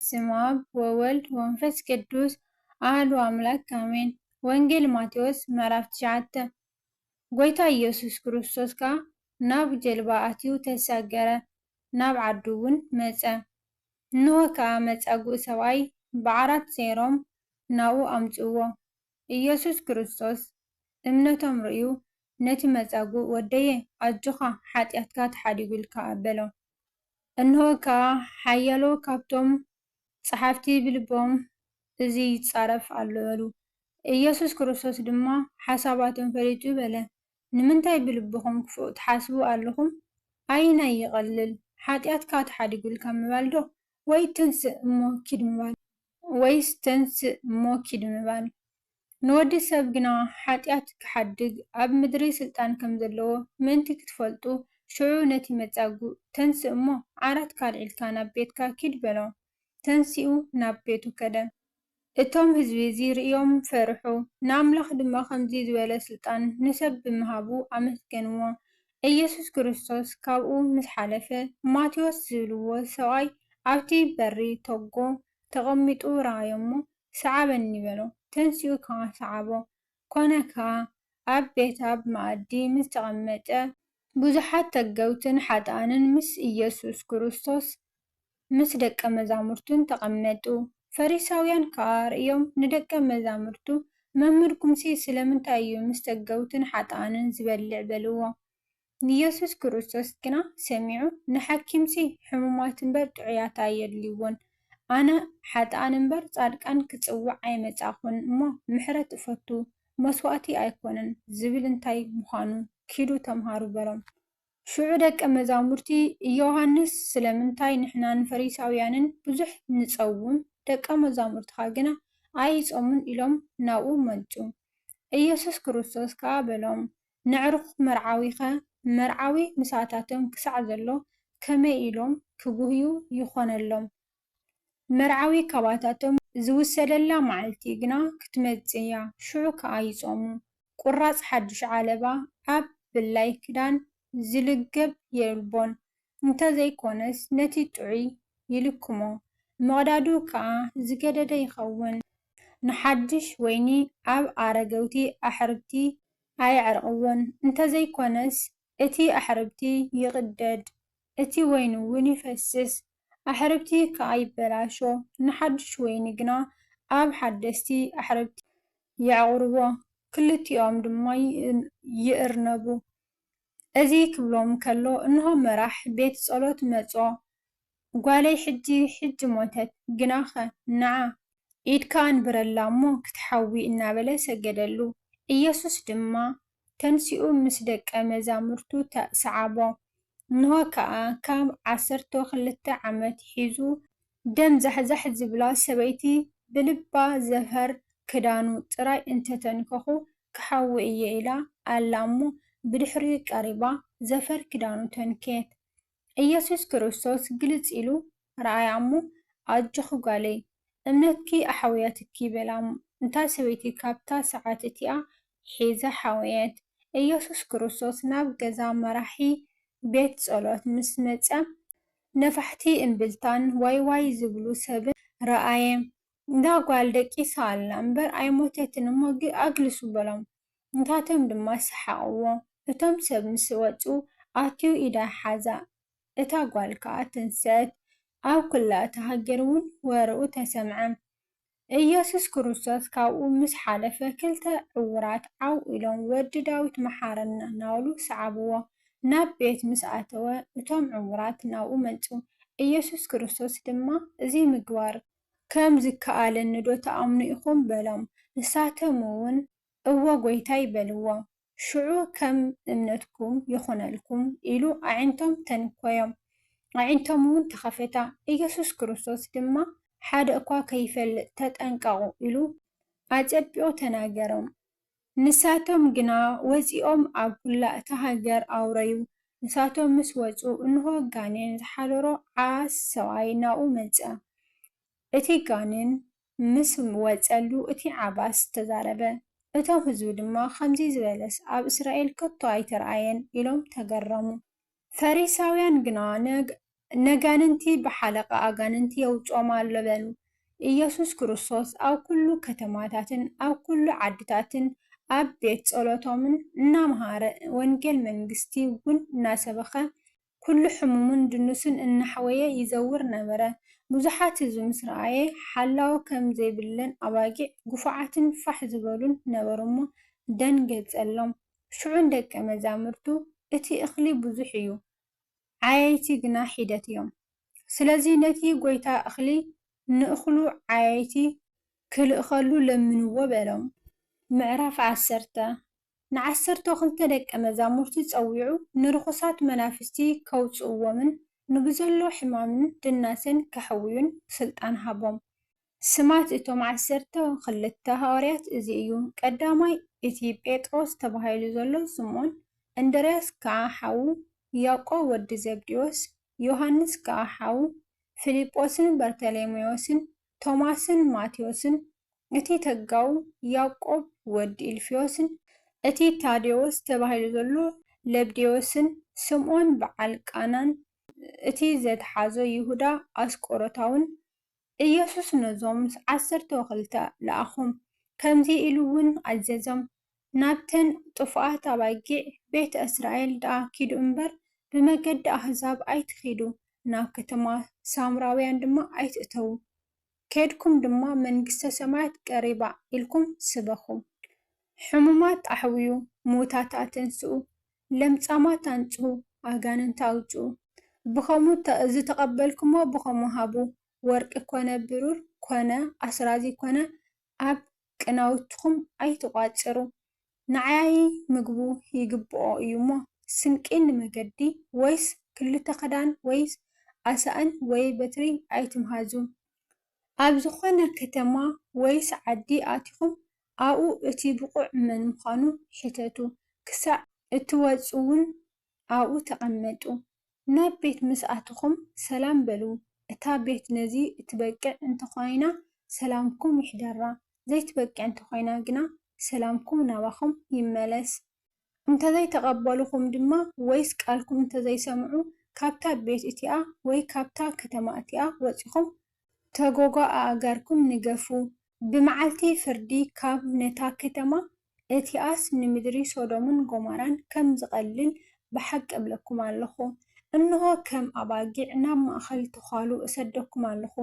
በስመ አብ ወወልድ ወመንፈስ ቅዱስ አሐዱ አምላክ አሜን። ወንጌል ማቴዎስ ምዕራፍ 9 ጎይታ ኢየሱስ ክርስቶስ ከዓ ናብ ጀልባ ኣትዩ ተሳገረ፣ ናብ ዓዱ እውን መፀ። እንሆ ከዓ መጻጉዕ ሰብኣይ ብዓራት ሰይሮም ናብኡ ኣምፅእዎ። ኢየሱስ ክርስቶስ እምነቶም ርኢዩ ነቲ መጻጉዕ ወደየ ኣጆኻ ሓጢኣትካ ተሓዲጉልካ ኣበሎ። እንሆ ከዓ ሓያሎ ካብቶም ጸሓፍቲ ብልቦም እዚ ይጻረፍ ኣሎ በሉ። ኢየሱስ ክርስቶስ ድማ ሓሳባቶም ፈሊጡ በለ፣ ንምንታይ ብልብኹም ክፉእ ትሓስቡ ኣለኹም? ኣየናይ ይቐልል ሓጢኣትካ ተሓዲጉልካ ምባል ዶ ወይ ትንስእ እሞ ኪድ ምባል? ወይስ ተንስእ እሞ ኪድ ምባል? ንወዲ ሰብ ግና ሓጢኣት ክሓድግ ኣብ ምድሪ ስልጣን ከም ዘለዎ ምእንቲ ክትፈልጡ ሽዑ ነቲ መጻጉዕ ተንስእ እሞ ዓራትካ ኣልዒልካ ናብ ቤትካ ኪድ በሎ። ተንሲኡ ናብ ቤቱ ከደ። እቶም ህዝቢ እዚ ርኢዮም ፈርሑ። ንኣምላኽ ድማ ከምዚ ዝበለ ስልጣን ንሰብ ብምሃቡ ኣመስገንዎ። ኢየሱስ ክርስቶስ ካብኡ ምስ ሓለፈ ማቴዎስ ዝብልዎ ሰብኣይ ኣብቲ በሪ ተጎ ተቐሚጡ ረኣዮሞ ሰዓበኒ በሎ። ተንሲኡ ከዓ ሰዓቦ። ኮነ ከዓ ኣብ ቤት ኣብ መኣዲ ምስ ተቐመጠ ብዙሓት ተገውትን ሓጥኣንን ምስ ኢየሱስ ክርስቶስ ምስ ደቀ መዛሙርቱን ተቐመጡ። ፈሪሳውያን ከዓ ርኢዮም ንደቀ መዛሙርቱ መምህርኩምሲ ስለምንታይ እዩ ምስ ተገውትን ሓጥኣንን ዝበልዕ በልዎ። ኢየሱስ ክርስቶስ ግና ሰሚዑ ንሓኪምሲ ሕሙማት እምበር ጥዑያት ኣየድልይዎን፣ ኣነ ሓጥኣን እምበር ጻድቃን ክጽዋዕ ኣይመጻኹን እሞ ምሕረት እፈቱ መስዋእቲ ኣይኮነን ዝብል እንታይ ምዃኑ ኪዱ ተምሃሩ በሎም። ሽዑ ደቀ መዛሙርቲ ዮሃንስ ስለምንታይ ንሕናን ፈሪሳውያንን ብዙሕ ንጸውም ደቀ መዛሙርትኻ ግና ኣይጾሙን ኢሎም ናብኡ መጹ። ኢየሱስ ክርስቶስ ከዓ በሎም፣ ንዕሩኽ መርዓዊኸ መርዓዊ ምሳታቶም ክሳዕ ዘሎ ከመይ ኢሎም ክጉህዩ ይኾነሎም? መርዓዊ ካባታቶም ዝውሰደላ መዓልቲ ግና ክትመጽእ እያ፣ ሽዑ ከዓ ይጾሙ። ቁራጽ ሓድሽ ዓለባ ኣብ ብላይ ክዳን ዝልገብ የልቦን፣ እንተዘይኮነስ ነቲ ጥዑይ ይልክሞ፣ መቕዳዱ ከዓ ዝገደደ ይኸውን። ንሓድሽ ወይኒ ኣብ ኣረገውቲ ኣሕርብቲ ኣይዕርቕዎን፣ እንተዘይኮነስ እቲ ኣሕርብቲ ይቕደድ፣ እቲ ወይኒ እውን ይፈስስ፣ ኣሕርብቲ ከዓ ይበላሾ። ንሓድሽ ወይኒ ግና ኣብ ሓደስቲ ኣሕርብቲ የዕቑርዎ፣ ክልቲኦም ድማ ይእርነቡ። እዚ ክብሎም ከሎ እንሆ መራሕ ቤት ጸሎት መጾ። ጓለይ ሕጂ ሞተት፣ ግናኸ ነዓ ኢድካ እንብረላ እሞ ክትሓዊ እናበለ ሰገደሉ። ኢየሱስ ድማ ተንሲኡ ምስ ደቀ መዛሙርቱ ሰዓቦ። እንሆ ከዓ ካብ 12 ዓመት ሒዙ ደም ዛሕዛሕ ዝብላ ሰበይቲ ብልባ ዘፈር ክዳኑ ጥራይ እንተተንከኹ ክሓዊ እየ ኢላ ኣላ እሞ ብድሕሪ ቀሪባ ዘፈር ክዳኑ ተንኬት። ኢየሱስ ክርስቶስ ግልጽ ኢሉ ረኣያ እሞ ኣጆኽ ጓለይ እምነትኪ ኣሓወያትኪ በላ። እንታ ሰበይቲ ካብታ ሰዓት እቲኣ ሒዛ ሓወየት። ኢየሱስ ክርስቶስ ናብ ገዛ መራሒ ቤት ጸሎት ምስ መጸ ነፋሕቲ እምብልታን ዋይ ዋይ ዝብሉ ሰብን ረኣየ። እንዳ ጓል ደቂሳ ኣላ እምበር ኣይሞተትን እሞ ኣግልሱ በሎም። እንታቶም ድማ ሰሓቕዎ። እቶም ሰብ ምስ ወጹ ኣትዩ ኢዳ ሓዛ፣ እታ ጓል ከዓ ትንሰት። ኣብ ኩላ እታ ሃገር እውን ወርኡ ተሰምዐ። ኢየሱስ ክርስቶስ ካብኡ ምስ ሓለፈ ክልተ ዕውራት ዓው ኢሎም ወዲ ዳዊት መሓረና እናበሉ ሰዓብዎ። ናብ ቤት ምስ ኣተወ እቶም ዕውራት ናብኡ መጹ። ኢየሱስ ክርስቶስ ድማ እዚ ምግባር ከም ዝከኣለኒ ዶ ተኣምኑ ኢኹም በሎም። ንሳቶም እውን እወ ጐይታይ በልዎ። ሽዑ ከም እምነትኩም ይኹነልኩም ኢሉ ኣዒንቶም ተንኰዮም፣ ኣዒንቶም እውን ተኸፈታ። ኢየሱስ ክርስቶስ ድማ ሓደ እኳ ከይፈልጥ ተጠንቀቑ ኢሉ ኣጸቢቑ ተናገሮም። ንሳቶም ግና ወፂኦም ኣብ ኩላ እታ ሃገር ኣውረዩ። ንሳቶም ምስ ወጹ እንሆ ጋኔን ዝሓደሮ ዓስ ሰብኣይ ናብኡ መጸ። እቲ ጋኔን ምስ ወጸሉ እቲ ዓባስ ተዛረበ። እቶም ህዝቢ ድማ ከምዚ ዝበለስ ኣብ እስራኤል ከቶ ኣይተረኣየን ኢሎም ተገረሙ። ፈሪሳውያን ግና ነጋንንቲ ብሓለቃ ኣጋንንቲ የውፅኦም ኣሎ በሉ። ኢየሱስ ክርስቶስ ኣብ ኩሉ ከተማታትን ኣብ ኩሉ ዓድታትን ኣብ ቤት ጸሎቶምን እናምሃረ ወንጌል መንግስቲ እውን እናሰበኸ ኩሉ ሕሙምን ድኑስን እናሕወየ ይዘውር ነበረ። ብዙሓት ህዝቢ ምስ ረኣየ ሓላዊ ከም ዘይብለን ኣባጊዕ ጉፉዓትን ፋሕ ዝበሉን ነበሩ እሞ ደንገጸሎም። ሽዑን ደቀ መዛሙርቱ እቲ እኽሊ ብዙሕ እዩ፣ ዓየይቲ ግና ሒደት እዮም። ስለዚ ነቲ ጎይታ እኽሊ ንእኽሉ ዓየይቲ ክልእኸሉ ለምንዎ በሎም። ምዕራፍ 10 ን12 ደቀ መዛሙርቲ ፀዊዑ ንርኩሳት መናፍስቲ ከውፅእዎምን ንብዘሎ ሕማምን ድናስን ከሕውዩን ስልጣን ሃቦም። ስማት እቶም 12 ሐዋርያት እዚ እዩ። ቀዳማይ እቲ ጴጥሮስ ተባሂሉ ዘሎ ስምዖን፣ እንድርያስ ከዓ ሓዉ፣ ያዕቆብ ወዲ ዘብዴዎስ፣ ዮሃንስ ከዓ ሓዉ፣ ፊልጶስን በርተሎሜዎስን፣ ቶማስን ማቴዎስን፣ እቲ ተጋው ያዕቆብ ወዲ ኢልፍዮስን፣ እቲ ታዴዎስ ተባሂሉ ዘሎ ለብዴዎስን፣ ስምዖን በዓል ቃናን፣ እቲ ዘተሓዞ ይሁዳ ኣስቆሮታውን። ኢየሱስ ነዞም 12 ለኣኾም ከምዚ ኢሉ እውን ኣዘዞም፣ ናብተን ጥፉኣት ኣባጊዕ ቤተ እስራኤል ደኣ ኪዱ እምበር ብመገዲ ኣህዛብ ኣይትኺዱ፣ ናብ ከተማ ሳምራውያን ድማ ኣይትእተዉ። ከድኩም ድማ መንግስተ ሰማያት ቀሪባ ኢልኩም ስበኹ። ሕሙማት ኣሕውዩ፣ ሙታት ኣተንስኡ፣ ለምጻማት ኣንጽሑ፣ ኣጋንንቲ ኣውጽኡ። ብኸምኡ ዝተቐበልኩሞ ብኸምኡ ሃቡ። ወርቂ ኮነ ብሩር ኮነ ኣስራዚ ኮነ ኣብ ቅናውትኩም ኣይትቋጽሩ። ንዓይ ምግቡ ይግብኦ እዩ እሞ ስንቂ ንመገዲ ወይስ ክልተ ክዳን ወይስ ኣሳእን ወይ በትሪ ኣይትምሃዙ። ኣብ ዝኾነ ከተማ ወይስ ዓዲ ኣቲኹም ኣብኡ እቲ ብቑዕ መን ምዃኑ ሕተቱ። ክሳዕ እትወፁ እውን ኣብኡ ተቐመጡ። ናብ ቤት ምስ ኣትኹም ሰላም በሉ። እታ ቤት ነዚ እትበቅዕ እንተኾይና ሰላምኩም ይሕደራ፣ ዘይትበቅዕ እንተኾይና ግና ሰላምኩም ናባኹም ይመለስ። እንተዘይተቐበሉኹም ድማ ወይስ ቃልኩም እንተዘይሰምዑ ካብታ ቤት እቲኣ ወይ ካብታ ከተማ እቲኣ ወፂኹም ተጎጓ ኣእጋርኩም ንገፉ። ብመዓልቲ ፍርዲ ካብ ነታ ከተማ እቲኣስ ንምድሪ ሶዶምን ጎሞራን ከም ዝቐልል ብሓቂ እብለኩም ኣለኹ። እንሆ ከም ኣባጊዕ ናብ ማእኸል ተኻሉ እሰደኩም ኣለኹ።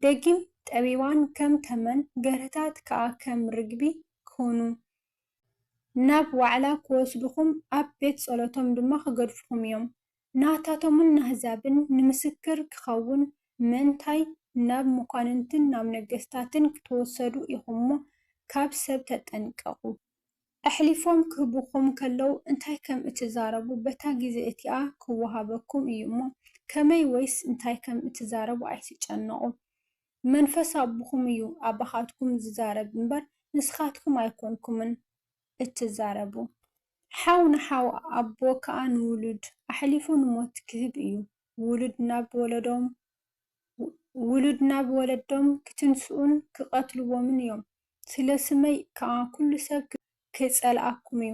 ደጊም ጠቢባን ከም ተመን ገረታት ከዓ ከም ርግቢ ክኾኑ ናብ ዋዕላ ክወስድኩም ኣብ ቤት ጸሎቶም ድማ ክገድፍኩም እዮም። ናታቶምን ናህዛብን ንምስክር ክኸውን ምንታይ ናብ መኳንንትን ናብ ነገስታትን ክትወሰዱ ኢኹም እሞ ካብ ሰብ ተጠንቀቁ። ኣሕሊፎም ክህብኩም ከለው እንታይ ከም እትዛረቡ በታ ግዜ እቲኣ ክወሃበኩም እዩ እሞ ከመይ ወይስ እንታይ ከም እትዛረቡ ኣይትጨነቁ። መንፈስ ኣቦኹም እዩ ኣባኻትኩም ዝዛረብ እምበር ንስኻትኩም ኣይኮንኩምን እትዛረቡ። ሓው ንሓው ኣቦ ከዓ ንውሉድ ኣሕሊፉ ንሞት ክህብ እዩ። ውሉድ ናብ ወለዶም ክትንስኡን ክቐትልዎምን እዮም። ስለ ስመይ ከዓ ኩሉ ሰብ ክጸልኣኩም እዩ።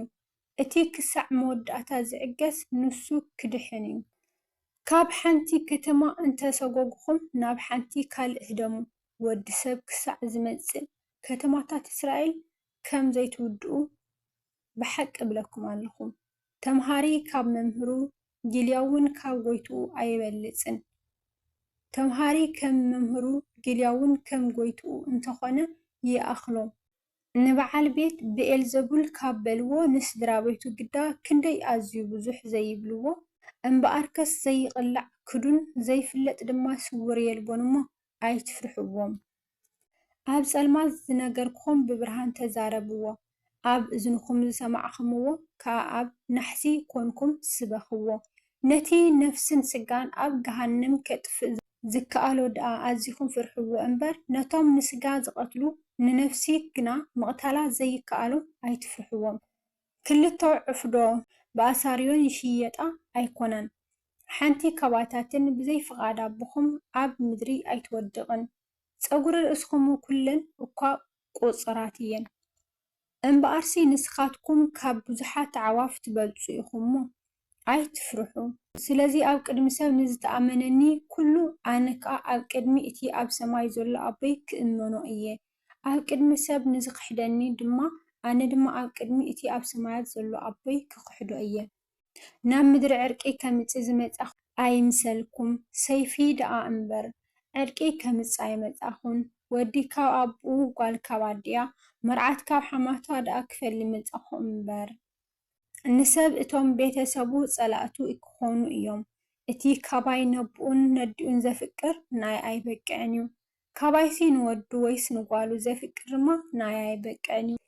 እቲ ክሳዕ መወዳእታ ዝዕገስ ንሱ ክድሕን እዩ። ካብ ሓንቲ ከተማ እንተሰጎግኹም ናብ ሓንቲ ካልእ ህደሙ። ወዲ ሰብ ክሳዕ ዝመጽእ ከተማታት እስራኤል ከም ዘይትውድኡ ብሓቂ እብለኩም ኣለኹ። ተምሃሪ ካብ መምህሩ ጊልያውን ካብ ጎይትኡ ኣይበልጽን። ተምሃሪ ከም መምህሩ ጊልያውን ከም ጎይትኡ እንተኾነ ይኣኽሎ። ንበዓል ቤት ብኤልዘቡል ካብ በልዎ ንስድራ ቤቱ ግዳ ክንደይ ኣዝዩ ብዙሕ ዘይብልዎ። እምበኣርከስ ዘይቕላዕ ክዱን ዘይፍለጥ ድማ ስውር የልቦን እሞ ኣይትፍርሕዎም። ኣብ ጸልማት ዝነገርክኹም ብብርሃን ተዛረብዎ፣ ኣብ እዝንኩም ዝሰማዕኹምዎ ከዓ ኣብ ናሕሲ ኮንኩም ስበኽዎ። ነቲ ነፍስን ስጋን ኣብ ገሃነም ከጥፍእ ዝከኣሎ ደኣ ኣዚኹም ፍርሕዎ እምበር ነቶም ንስጋ ዝቐትሉ ንነፍሲ ግና ምቕታላ ዘይከኣሉ ኣይትፍርሕዎም። ክልተ ዕፍዶ ብኣሳርዮን ይሽየጣ ኣይኮናን። ሓንቲ ካባታትን ብዘይ ፍቓድ ኣቦኹም ኣብ ምድሪ ኣይትወድቕን። ፀጉሪ ርእስኹም ኩለን እኳ ቁፅራት እየን። እምበኣርሲ ንስኻትኩም ካብ ብዙሓት ኣዕዋፍ ትበልፁ ኢኹም እሞ ኣይትፍርሑ። ስለዚ ኣብ ቅድሚ ሰብ ንዝተኣመነኒ ኩሉ ኣነ ከዓ ኣብ ቅድሚ እቲ ኣብ ሰማይ ዘሎ ኣቦይ ክእመኖ እየ። ኣብ ቅድሚ ሰብ ንዝክሕደኒ ድማ ኣነ ድማ ኣብ ቅድሚ እቲ ኣብ ሰማያት ዘሎ ኣቦይ ክክሕዶ እየ። ናብ ምድሪ ዕርቂ ከምፅእ ዝመጻኹ ኣይምሰልኩም፣ ሰይፊ ደኣ እምበር ዕርቂ ከምፅእ ኣይመጻኹን። ወዲ ካብ ኣቦኡ ጓል ካብ ኣድያ መርዓት ካብ ሓማቷ ደኣ ክፈሊ መጻኹ እምበር ንሰብ እቶም ቤተሰቡ ጸላእቱ ክኾኑ እዮም። እቲ ካባይ ነቡኡን ነዲኡን ዘፍቅር ናይ ኣይበቅዕን እዩ። ካባይሲ ንወዱ ወይስ ንጓሉ ዘፍቅር ድማ ናይ ኣይበቅዕን እዩ።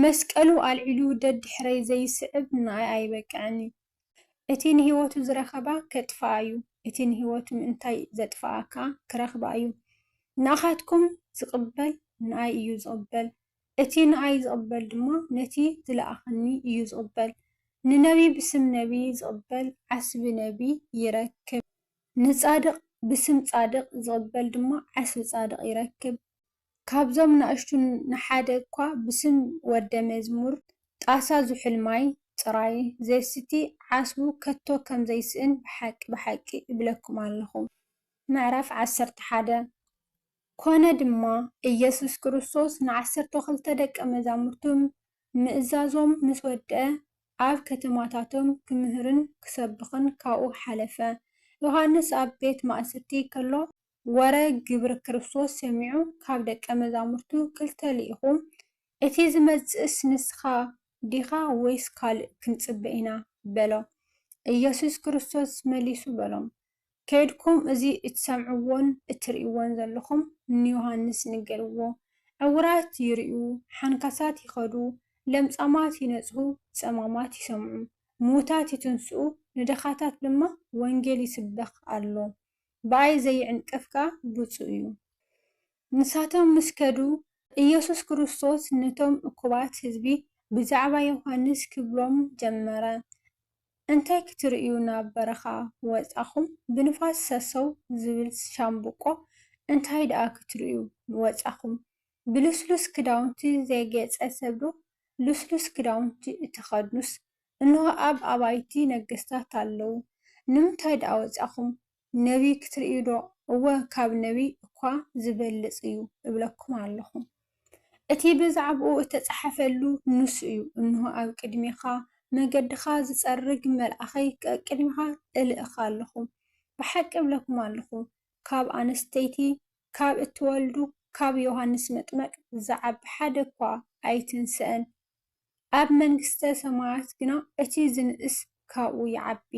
መስቀሉ ኣልዒሉ ደድሕረይ ዘይስዕብ ናይ ኣይበቅዕን እዩ። እቲ ንህይወቱ ዝረኸባ ከጥፍኣ እዩ፣ እቲ ንህይወቱ ምእንታይ ዘጥፍኣካ ክረኽባ እዩ። ንኣኻትኩም ዝቕበል ንኣይ እዩ ዝቕበል፣ እቲ ንኣይ ዝቕበል ድማ ነቲ ዝለኣኸኒ እዩ ዝቕበል። ንነቢ ብስም ነቢ ዝቕበል ዓስቢ ነቢ ይረክብ፣ ንጻድቕ ብስም ጻድቕ ዝቕበል ድማ ዓስቢ ጻድቕ ይረክብ። ካብዞም ንኣሽቱ ንሓደ እኳ ብስም ወደ መዝሙር ጣሳ ዝሑል ማይ ጥራይ ዘስቲ ዓስቡ ከቶ ከም ዘይስእን ብሓቂ ብሓቂ እብለኩም ኣለኹ። ምዕራፍ 11 ኮነ ድማ ኢየሱስ ክርስቶስ ን12 ደቀ መዛሙርቱ ምእዛዞም ምስ ወድአ ኣብ ከተማታቶም ክምህርን ክሰብኽን ካብኡ ሓለፈ። ዮሃንስ ኣብ ቤት ማእሰርቲ ከሎ ወረ ግብሪ ክርስቶስ ሰሚዑ ካብ ደቀ መዛሙርቱ ክልተ ልኢኹም እቲ ዝመጽእስ ንስኻ ዲኻ ወይስ ካልእ ክንጽበ ኢና በሎ። ኢየሱስ ክርስቶስ መሊሱ በሎም ከይድኩም እዚ እትሰምዕዎን እትርእይዎን ዘለኹም ንዮሃንስ ንገርዎ። ዕውራት ይርእዩ፣ ሓንካሳት ይኸዱ፣ ለምጻማት ይነጽሁ፣ ጸማማት ይሰምዑ፣ ሙታት ይትንስኡ፣ ንደኻታት ድማ ወንጌል ይስበኽ ኣሎ። ብኣይ ዘይዕንቀፍካ ብፁዕ እዩ። ንሳቶም ምስ ከዱ ኢየሱስ ክርስቶስ ነቶም እኩባት ህዝቢ ብዛዕባ ዮሃንስ ክብሎም ጀመረ። እንታይ ክትርእዩ ናብ በረኻ ወጻኹም? ብንፋስ ሰሰው ዝብል ሻምብቆ እንታይ ደኣ ክትርእዩ ወጻኹም? ብልስሉስ ክዳውንቲ ዘጌፀ ሰብ ዶ? ልስሉስ ክዳውንቲ እትኸድኑስ? እንሆ ኣብ ኣባይቲ ነገስታት ኣለዉ። ንምንታይ ደኣ ወጻኹም? ነቢ ክትርእዩ ዶ? እወ ካብ ነቢ እኳ ዝበልጽ እዩ እብለኩም ኣለኹ። እቲ ብዛዕባኡ እተጸሓፈሉ ንሱ እዩ። እንሆ ኣብ ቅድሚኻ መገድኻ ዝጸርግ መልኣኸይ ቅድሚኻ እልእኻ ኣለኹ። ብሓቂ እብለኩም ኣለኹ ካብ ኣንስተይቲ ካብ እትወልዱ ካብ ዮሃንስ መጥመቅ ዝዓቢ ሓደ እኳ ኣይትንስአን። ኣብ መንግስተ ሰማያት ግና እቲ ዝንእስ ካብኡ ይዓቢ።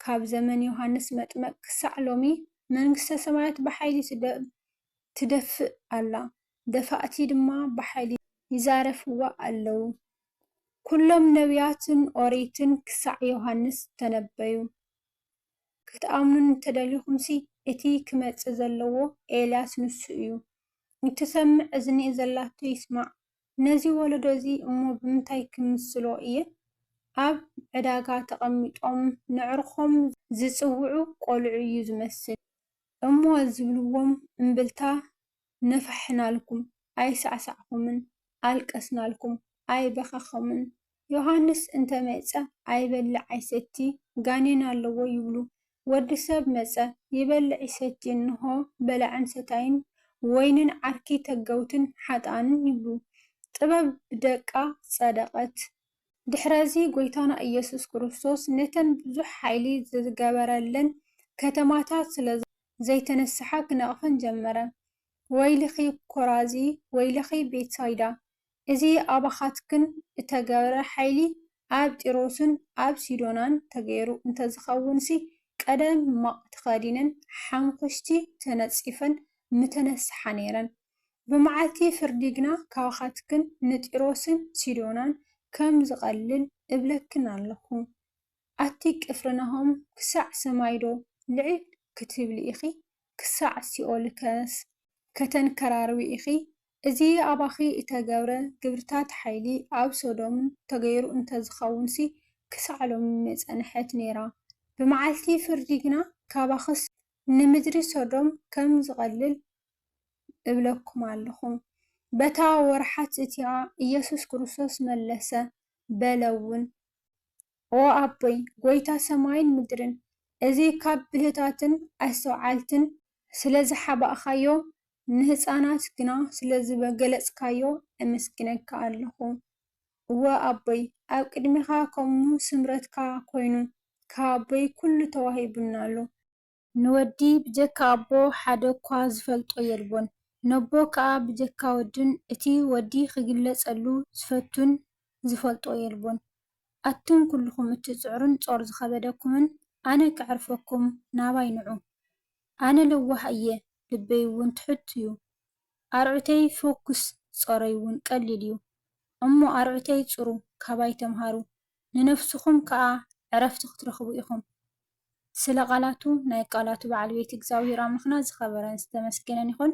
ካብ ዘመን ዮሃንስ መጥመቅ ክሳዕ ሎሚ መንግስተ ሰማያት ብሓይሊ ትደፍእ ኣላ፣ ደፋእቲ ድማ ብሓይሊ ይዛረፍዋ ኣለዉ። ኩሎም ነቢያትን ኦሪትን ክሳዕ ዮሃንስ ተነበዩ። ክትኣምኑን እንተደሊኹምሲ እቲ ክመጽእ ዘለዎ ኤልያስ ንሱ እዩ። እትሰምዕ እዝኒ ዘላቶ ይስማዕ። ነዚ ወለዶ እዚ እሞ ብምንታይ ክምስሎ እየ? ኣብ ዕዳጋ ተቐሚጦም ንዕርኾም ዝጽውዑ ቆልዑ እዩ ዝመስል። እሞ ዝብልዎም እምብልታ ነፋሕናልኩም፣ ኣይሳዕሳዕኹምን፣ ኣልቀስናልኩም፣ ኣይበኸኸምን። ዮሃንስ እንተመጸ ኣይበልዕ ኣይሰቲ ጋኔን ኣለዎ ይብሉ። ወዲ ሰብ መጸ ይበልዕ ይሰቲ እንሆ በላዕን ሰታይን ወይንን ዓርኪ ተገውትን ሓጣንን ይብሉ። ጥበብ ብደቃ ጸደቐት። ድሕረዚ ጎይታና ኢየሱስ ክርስቶስ ነተን ብዙሕ ሓይሊ ዝገበረለን ከተማታት ስለ ዘይተነስሓ ክነቕፈን ጀመረ። ወይልኺ ኮራዚ፣ ወይልኺ ቤትሳይዳ፣ እዚ ኣባኻትክን እተገበረ ሓይሊ ኣብ ጢሮስን ኣብ ሲዶናን ተገይሩ እንተዝኸውንሲ ቀደም ማቕ ተኸዲነን ሓንኩሽቲ ተነጺፈን ምተነስሓ ነይረን። ብመዓልቲ ፍርዲ ግና ካባኻትክን ንጢሮስን ሲዶናን ከም ዝቐልል እብለክን ኣለኹ። ኣቲ ቅፍርናሆም ክሳዕ ሰማይዶ ልዕል ክትብሊ ኢኺ? ክሳዕ ሲኦልከስ ከተንከራርቢ ኢኺ? እዚ ኣባኺ እተገብረ ግብርታት ሓይሊ ኣብ ሶዶምን ተገይሩ እንተዝኸውንሲ ክሳዕ ሎሚ መጸንሐት ነይራ። ብመዓልቲ ፍርዲ ግና ካባኽስ ንምድሪ ሶዶም ከም ዝቐልል እብለኩም ኣለኹ። በታ ወርሓት እቲኣ ኢየሱስ ክርስቶስ መለሰ በለውን ኦ ኣቦይ ጎይታ ሰማይን ምድርን እዚ ካብ ብልህታትን ኣስተውዓልትን ስለ ዝሓባእኻዮ ንህፃናት ግና ስለ ዝበገለጽካዮ ኣመስግነካ ኣለኹ። እወ ኣቦይ ኣብ ቅድሚኻ ከምኡ ስምረትካ ኮይኑ ካብ ኣቦይ ኩሉ ተዋሂቡና ኣሎ። ንወዲ ብጀካ ኣቦ ሓደ እኳ ዝፈልጦ የልቦን ነቦ ከዓ ብጀካ ወድን እቲ ወዲ ክግለጸሉ ዝፈቱን ዝፈልጦ የልቦን። ኣቱም ኩልኩም እትጽዕሩን ጾር ዝኸበደኩምን ኣነ ክዕርፈኩም ናባይ ንዑ። ኣነ ለዋህ እየ ልበይ እውን ትሑት እዩ። ኣርዑተይ ፎኩስ ጾረይ እውን ቀሊል እዩ። እሞ ኣርዑተይ ጽሩ ካባይ ተምሃሩ ንነፍስኹም ከዓ ዕረፍቲ ክትረኽቡ ኢኹም። ስለ ቃላቱ ናይ ቃላቱ በዓል ቤት እግዚኣብሔር ኣምላኽና ዝኸበረን ዝተመስገነን ይኹን።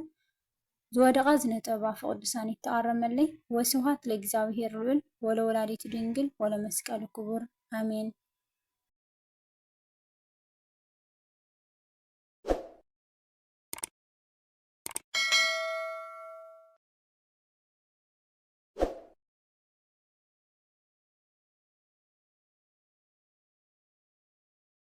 ዝወደቐ ዝነጠበ ኣፈ ቅዱሳን ይተቓረመለይ። ወስብሐት ለእግዚአብሔር ልዑል ወለወላዲቱ ድንግል ወለመስቀሉ ክቡር አሜን።